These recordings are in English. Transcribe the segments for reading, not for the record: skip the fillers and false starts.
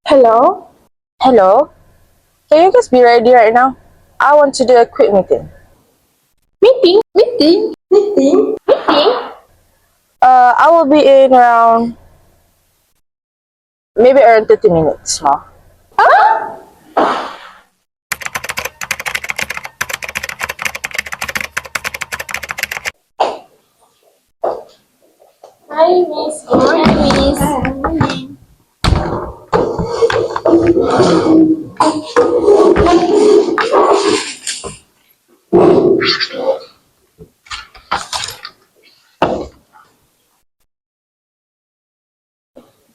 Hello? Hello? Can you guys be ready right now? I want to do a quick meeting. Meeting. I will be in around, maybe around 30 minutes, huh? Hi, Miss. Good morning, Miss. Hi, good morning.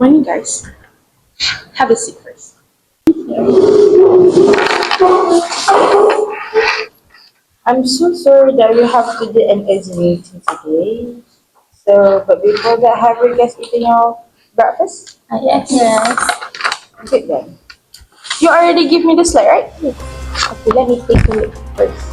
Morning, guys. Have a seat first. I'm so sorry that we have to do an easy meeting today. But before that, have you guys eaten your breakfast? Yes. Good then. You already give me the slide, right? Okay, let me take a look first.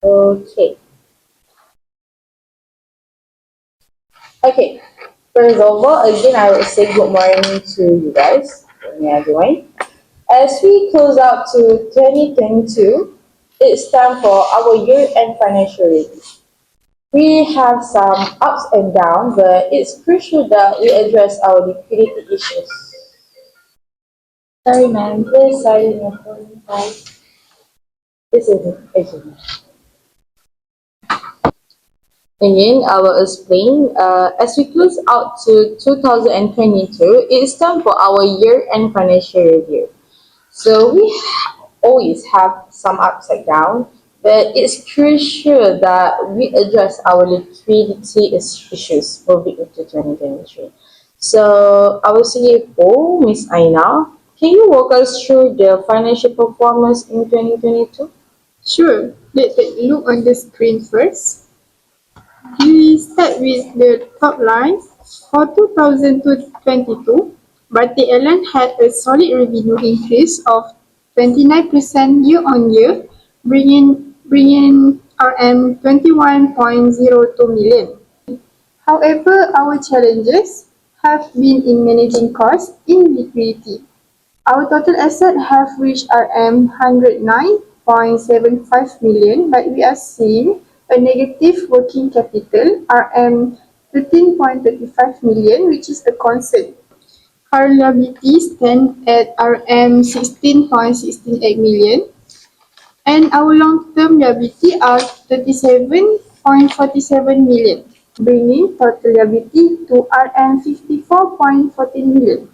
Okay. Okay. First of all, again, I will say good morning to you guys. Good morning, everyone. As we close out to 2022, it's time for our year-end financial review. We have some ups and downs, but it's crucial that we address our liquidity issues. Sorry, ma'am. Please silent your phone. Guys. This isn't. Again, I will explain. As we close out to 2022, it's time for our year-end financial review. So we always have some upside down, but it's crucial that we address our liquidity issues moving into 2023. So our CFO, Miss Aina, can you walk us through the financial performance in 2022? Sure. Let's take a look on the screen first. We start with the top line. For 2022, Bati Airline had a solid revenue increase of 29% year-on-year, bringing RM 21.02 million. However, our challenges have been in managing costs in liquidity. Our total assets have reached RM 109.75 million, but we are seeing a negative working capital RM 13.35 million, which is a concern. Current liabilities stand at RM 16.168 million, and our long-term liability are 37.47 million, bringing total liability to RM 54.14 million.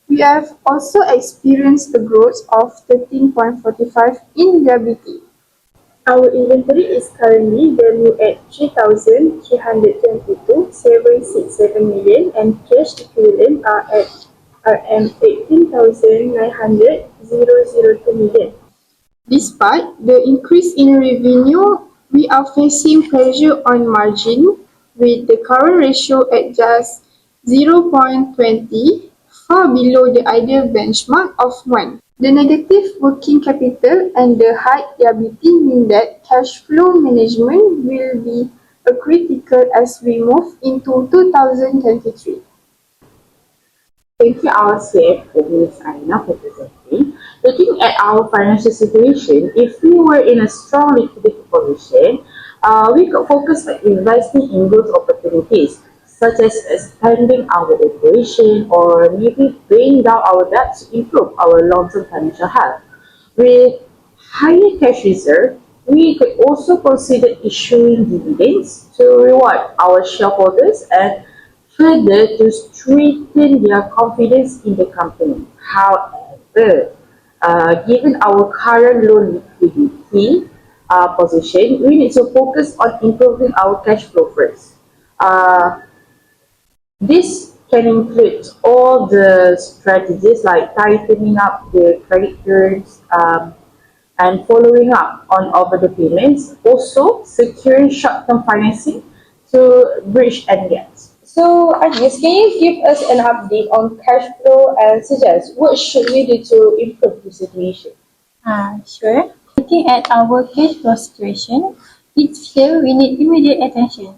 We have also experienced a growth of 13.45 in liability. Our inventory is currently valued at 3,322,767 million, and cash equivalent are at RM 18,900,002 million. Despite the increase in revenue, we are facing pressure on margin, with the current ratio at just 0.20, far below the ideal benchmark of 1. The negative working capital and the high liability mean that cash flow management will be critical as we move into 2023. Thank you, our CFO, Ms. Aina, for presenting. Looking at our financial situation, if we were in a strong liquidity position, we could focus on investing in growth opportunities, such as expanding our operation or maybe paying down our debt to improve our long-term financial health. With higher cash reserve, we could also consider issuing dividends to reward our shareholders and further to strengthen their confidence in the company. However, Given our current low liquidity position, we need to focus on improving our cash flow first. Uh, this can include all the strategies like tightening up the credit terms, and following up on overdue payments. Also, securing short-term financing to bridge any gaps. So, Agnes, can you give us an update on cash flow and suggest what should we do to improve the situation? Sure. Looking at our cash flow situation, it's here we need immediate attention.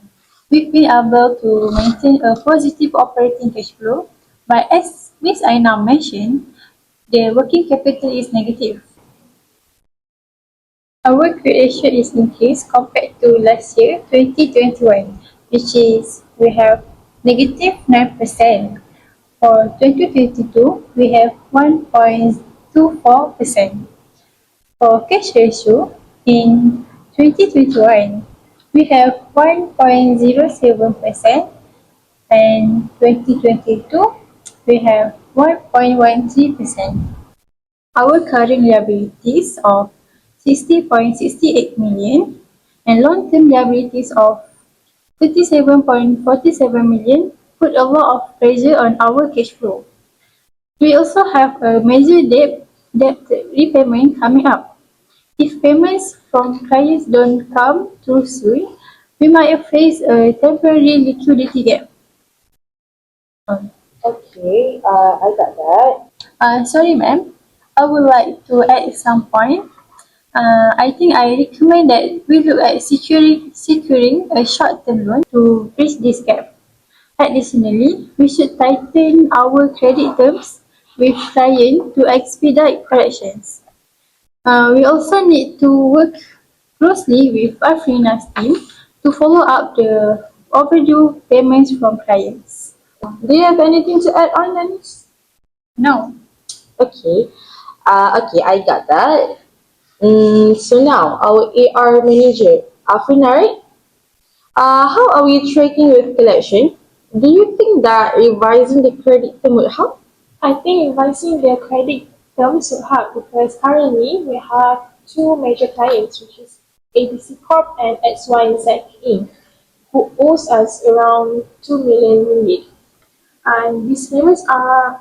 We've been able to maintain a positive operating cash flow, but as Ms. Aina mentioned, the working capital is negative. Our creation is increased compared to last year, 2021, which is we have negative 9%. For 2022, we have 1.24%. For cash ratio, in 2021, we have 1.07%, and 2022, we have 1.13%. Our current liabilities of 60.68 million and long-term liabilities of 37.47 million put a lot of pressure on our cash flow. We also have a major debt repayment coming up. If payments from clients don't come through soon, we might face a temporary liquidity gap. Okay, I got that. Sorry, ma'am. I would like to add some point. I think I recommend that we look at securing a short-term loan to bridge this gap. Additionally, we should tighten our credit terms with clients to expedite collections. We also need to work closely with Afrina's team to follow up the overdue payments from clients. Do you have anything to add on, Dennis? No. Okay. Okay, I got that. So now, our AR manager, Afrina, right? How are we tracking with collection? Do you think that revising the credit term would help? I think revising their credit terms would help because currently we have two major clients, which is ABC Corp and XYZ Inc., who owes us around 2 million ringgit. And these payments are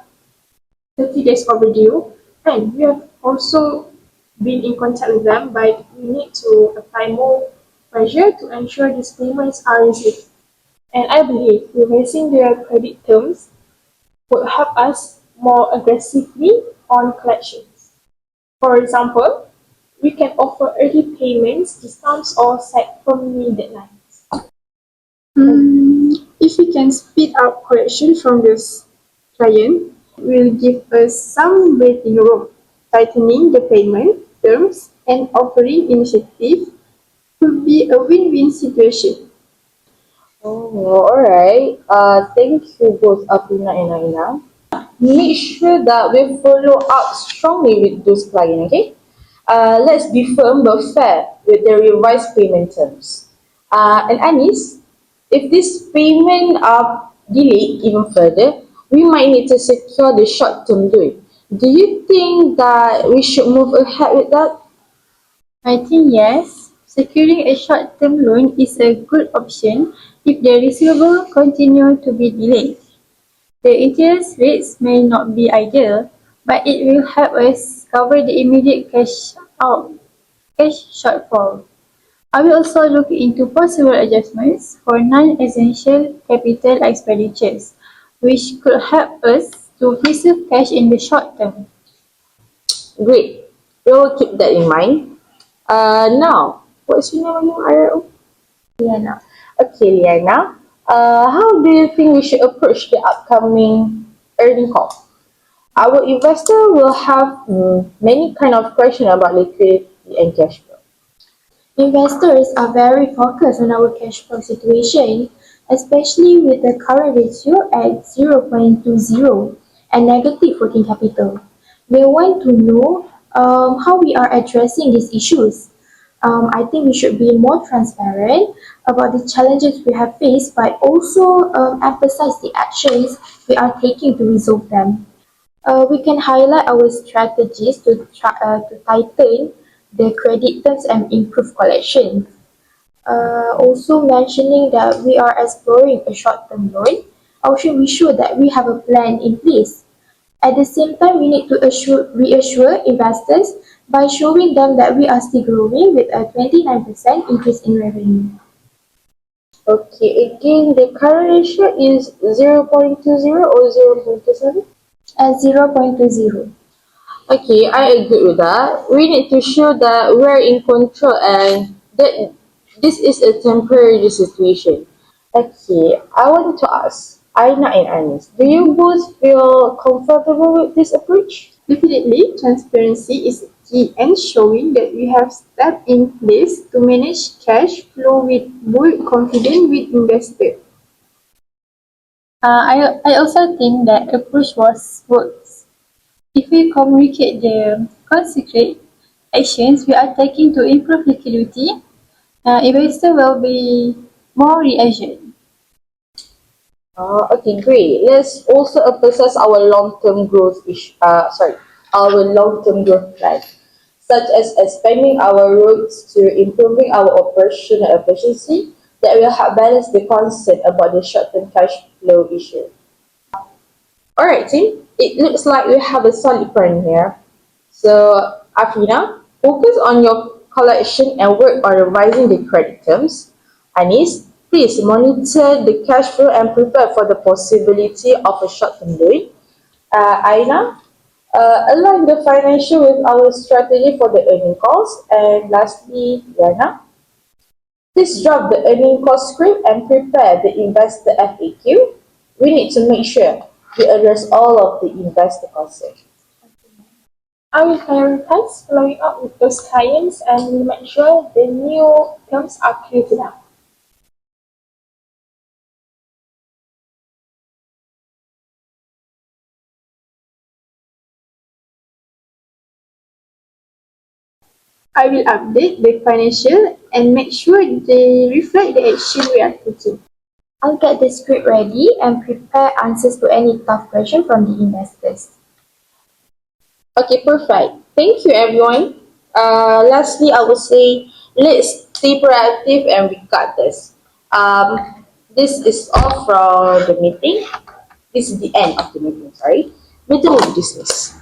30 days overdue, and we have also been in contact with them, but we need to apply more pressure to ensure these payments are received. And I believe revising their credit terms would help us more aggressively on collections. For example, we can offer early payments, discounts, or set firmly deadlines. If we can speed up collection from this client, will give us some breathing room. Tightening the payment terms and offering initiative could be a win-win situation. Oh, alright. Thank you both, Aprina and Aina. Make sure that we follow up strongly with those clients, okay? Let's be firm but fair with the revised payment terms. And Anis, if this payment are delayed even further, we might need to secure the short-term loan. Do you think that we should move ahead with that? I think yes, securing a short-term loan is a good option if the receivable continue to be delayed. The interest rates may not be ideal, but it will help us cover the immediate cash shortfall. I will also look into possible adjustments for non-essential capital expenditures, which could help us to preserve cash in the short term. Great. We will keep that in mind. Now, what's your name again, IRO? Liana. Okay, Liana. How do you think we should approach the upcoming earning call? Our investor will have many kind of question about liquidity and cash flow. Investors are very focused on our cash flow situation, especially with the current ratio at 0.20 and negative working capital. They want to know how we are addressing these issues. I think we should be more transparent about the challenges we have faced, but also emphasize the actions we are taking to resolve them. We can highlight our strategies to tighten the credit terms and improve collection. Also mentioning that we are exploring a short-term loan, we show that we have a plan in place. At the same time, we need to reassure investors by showing them that we are still growing with a 29% increase in revenue. Okay, again, the current ratio is 0.20 or 0.27? 0.20. Okay, I agree with that. We need to show that we're in control and that this is a temporary situation. Okay, I want to ask Aina and Anis, do you both feel comfortable with this approach? Definitely, transparency is key and showing that we have steps in place to manage cash flow with build confidence with investors. I also think that approach works. If we communicate the concrete actions we are taking to improve liquidity, investor will be more reassured. Okay, great. Let's also emphasize our long-term growth our long-term growth plan, such as expanding our routes to improving our operational efficiency that will help balance the concern about the short-term cash flow issue. All right, team. It looks like we have a solid plan here. So, Afina, focus on your collection and work on revising the credit terms. Anis, please monitor the cash flow and prepare for the possibility of a short-term loan. Aina, align the financial with our strategy for the earning calls. And lastly, Yana, please drop the earning cost script and prepare the investor FAQ. We need to make sure we address all of the investor concerns. I will prioritize following up with those clients and will make sure the new terms are clear to them. I will update the financial and make sure they reflect the action we are taking. I'll get the script ready and prepare answers to any tough question from the investors. Okay, perfect. Thank you, everyone. Lastly, I will say let's stay proactive and we got this. This is all from the meeting. This is the end of the meeting, sorry. Meeting will be dismissed.